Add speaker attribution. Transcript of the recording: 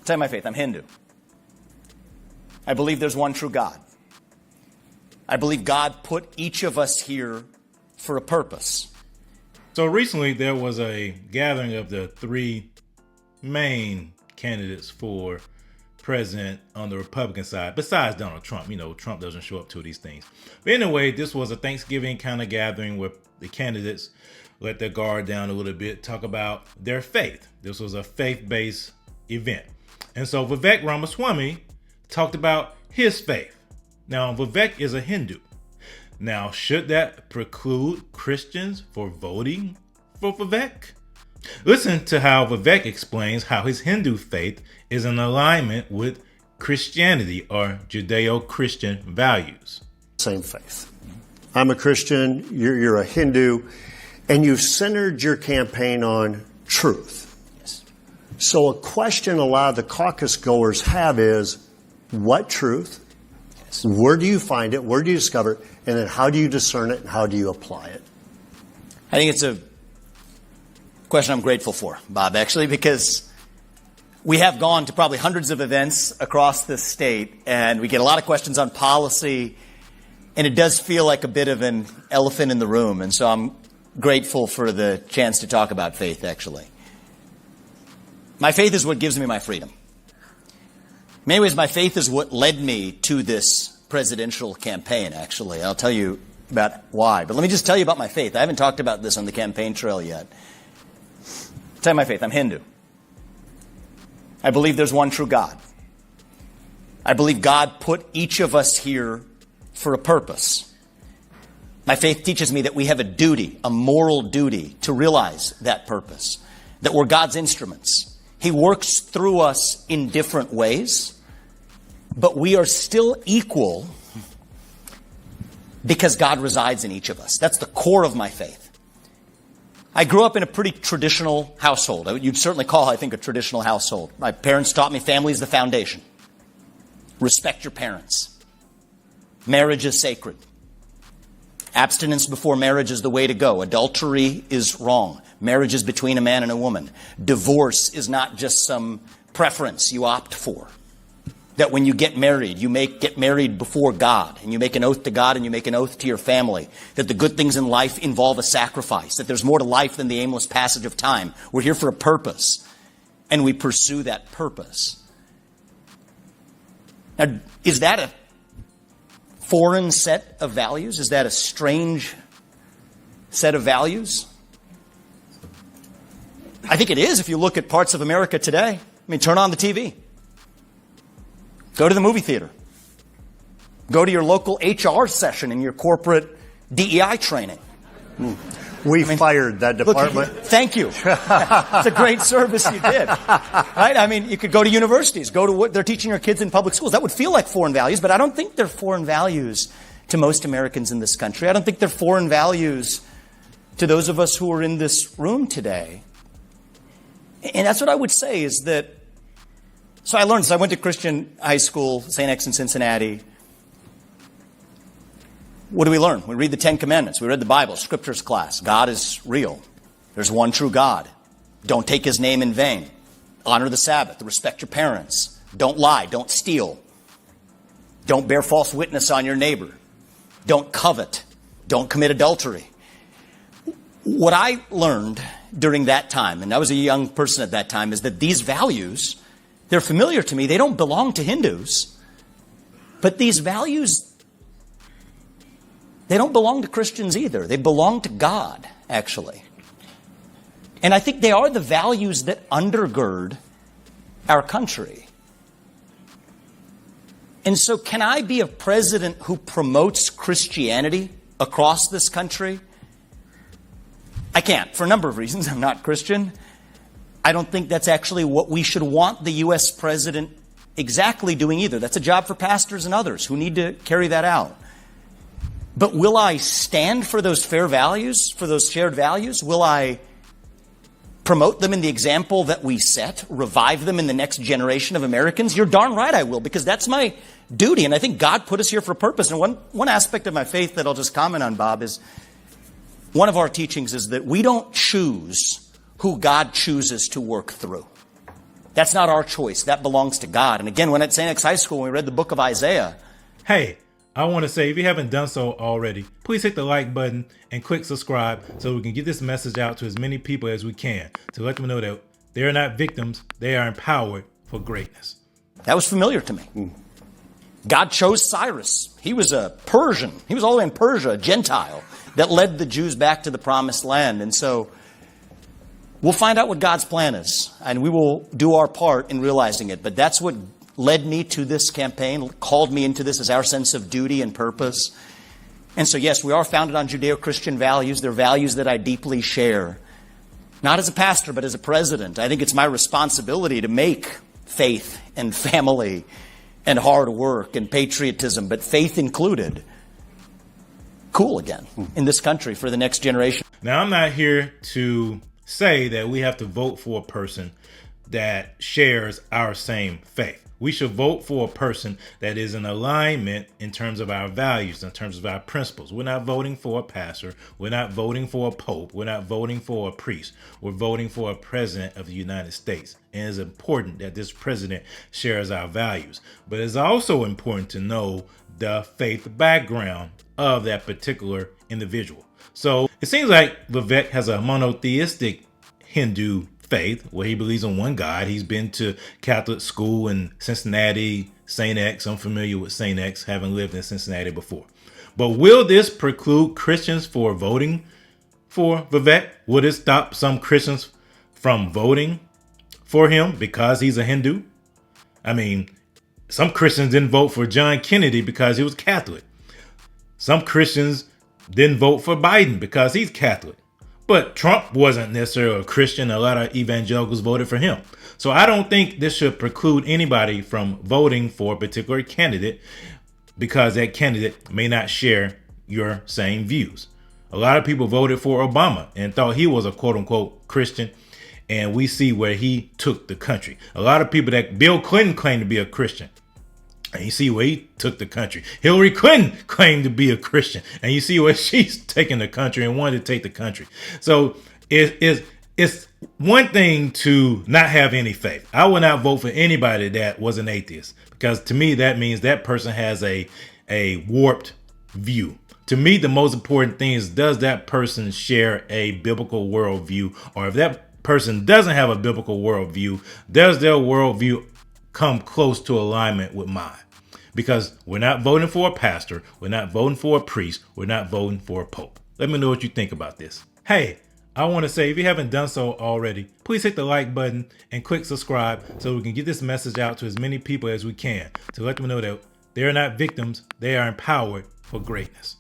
Speaker 1: Tell you my faith, I'm Hindu. I believe there's one true God. I believe God put each of us here for a purpose.
Speaker 2: So recently there was a gathering of the three main candidates for president on the Republican side, besides Donald Trump. You know, Trump doesn't show up to these things. But anyway, this was a Thanksgiving kind of gathering where the candidates let their guard down a little bit, talk about their faith. This was a faith-based event. And so Vivek Ramaswamy talked about his faith. Now, Vivek is a Hindu. Now, should that preclude Christians for voting for Vivek? Listen to how Vivek explains how his Hindu faith is in alignment with Christianity or Judaeo-Christian values.
Speaker 3: Same faith. I'm a Christian, you're a Hindu, and you've centered your campaign on truth.
Speaker 1: Yes.
Speaker 3: So a question a lot of the caucus goers have is, what truth?
Speaker 1: Yes.
Speaker 3: Where do you find it? Where do you discover it? And then how do you discern it and how do you apply it?
Speaker 1: I think it's a question I'm grateful for, Bob, actually, because we have gone to probably hundreds of events across this state, and we get a lot of questions on policy, and it does feel like a bit of an elephant in the room. And so I'm grateful for the chance to talk about faith, actually. My faith is what gives me my freedom. In many ways, my faith is what led me to this presidential campaign, actually. I'll tell you about why. But let me just tell you about my faith. I haven't talked about this on the campaign trail yet. I'll tell you my faith. I'm Hindu. I believe there's one true God. I believe God put each of us here for a purpose. My faith teaches me that we have a duty, a moral duty, to realize that purpose, that we're God's instruments. He works through us in different ways, but we are still equal because God resides in each of us. That's the core of my faith. I grew up in a pretty traditional household. You'd certainly call, I think, a traditional household. My parents taught me family is the foundation. Respect your parents. Marriage is sacred. Abstinence before marriage is the way to go. Adultery is wrong. Marriage is between a man and a woman. Divorce is not just some preference you opt for. That when you get married, get married before God, and you make an oath to God and you make an oath to your family, that the good things in life involve a sacrifice, that there's more to life than the aimless passage of time. We're here for a purpose, and we pursue that purpose. Now, is that a foreign set of values? Is that a strange set of values? I think it is if you look at parts of America today. I mean, turn on the TV. Go to the movie theater. Go to your local HR session in your corporate DEI training.
Speaker 3: We fired that department.
Speaker 1: Look, thank you. It's a great service you did. Right? I mean, you could go to universities, go to what they're teaching your kids in public schools. That would feel like foreign values, but I don't think they're foreign values to most Americans in this country. I don't think they're foreign values to those of us who are in this room today. And that's what I would say is that, so I learned this. I went to Christian high school, St. X in Cincinnati. What do we learn? We read the Ten Commandments. We read the Bible, scriptures class. God is real. There's one true God. Don't take his name in vain. Honor the Sabbath. Respect your parents. Don't lie. Don't steal. Don't bear false witness on your neighbor. Don't covet. Don't commit adultery. What I learned during that time, and I was a young person at that time, is that these values, they're familiar to me. They don't belong to Hindus. But these values, they don't belong to Christians either. They belong to God, actually. And I think they are the values that undergird our country. And so can I be a president who promotes Christianity across this country? I can't, for a number of reasons. I'm not Christian. I don't think that's actually what we should want the U.S. president exactly doing either. That's a job for pastors and others who need to carry that out. But will I stand for those fair values, for those shared values? Will I promote them in the example that we set, revive them in the next generation of Americans? You're darn right I will, because that's my duty. And I think God put us here for a purpose. And one aspect of my faith that I'll just comment on, Bob, is one of our teachings is that we don't choose who God chooses to work through. That's not our choice. That belongs to God. And again, when at St. X High School, we read the book of Isaiah.
Speaker 2: Hey, I want to say, if you haven't done so already, please hit the like button and click subscribe so we can get this message out to as many people as we can to let them know that they're not victims, they are empowered for greatness.
Speaker 1: That was familiar to me. God chose Cyrus. He was a Persian. He was all the way in Persia, a Gentile, that led the Jews back to the promised land. And so we'll find out what God's plan is, and we will do our part in realizing it. But that's what led me to this campaign, called me into this, as our sense of duty and purpose. And so, yes, we are founded on Judeo-Christian values. They're values that I deeply share. Not as a pastor, but as a president. I think it's my responsibility to make faith and family and hard work and patriotism, but faith included, cool again in this country for the next generation.
Speaker 2: Now, I'm not here to say that we have to vote for a person that shares our same faith. We should vote for a person that is in alignment in terms of our values, in terms of our principles. We're not voting for a pastor. We're not voting for a pope. We're not voting for a priest. We're voting for a president of the United States. And it's important that this president shares our values. But it's also important to know the faith background of that particular individual. So it seems like Vivek has a monotheistic Hindu faith where he believes in one God. He's been to Catholic school in Cincinnati, St. X. I'm familiar with St. X, having lived in Cincinnati before. But will this preclude Christians for voting for Vivek? Will it stop some Christians from voting for him because he's a Hindu? I mean, some Christians didn't vote for John Kennedy because he was Catholic. Some Christians didn't vote for Biden because he's Catholic. But Trump wasn't necessarily a Christian. A lot of evangelicals voted for him. So I don't think this should preclude anybody from voting for a particular candidate because that candidate may not share your same views. A lot of people voted for Obama and thought he was a quote unquote Christian. And we see where he took the country. A lot of people that Bill Clinton claimed to be a Christian. And you see where he took the country. Hillary Clinton claimed to be a Christian. And you see where she's taking the country and wanted to take the country. So it's one thing to not have any faith. I would not vote for anybody that was an atheist. Because to me, that means that person has a warped view. To me, the most important thing is, does that person share a biblical worldview? Or if that person doesn't have a biblical worldview, does their worldview come close to alignment with mine? Because we're not voting for a pastor, we're not voting for a priest, we're not voting for a pope. Let me know what you think about this. Hey, I want to say, if you haven't done so already, please hit the like button and click subscribe so we can get this message out to as many people as we can to let them know that they're not victims, they are empowered for greatness.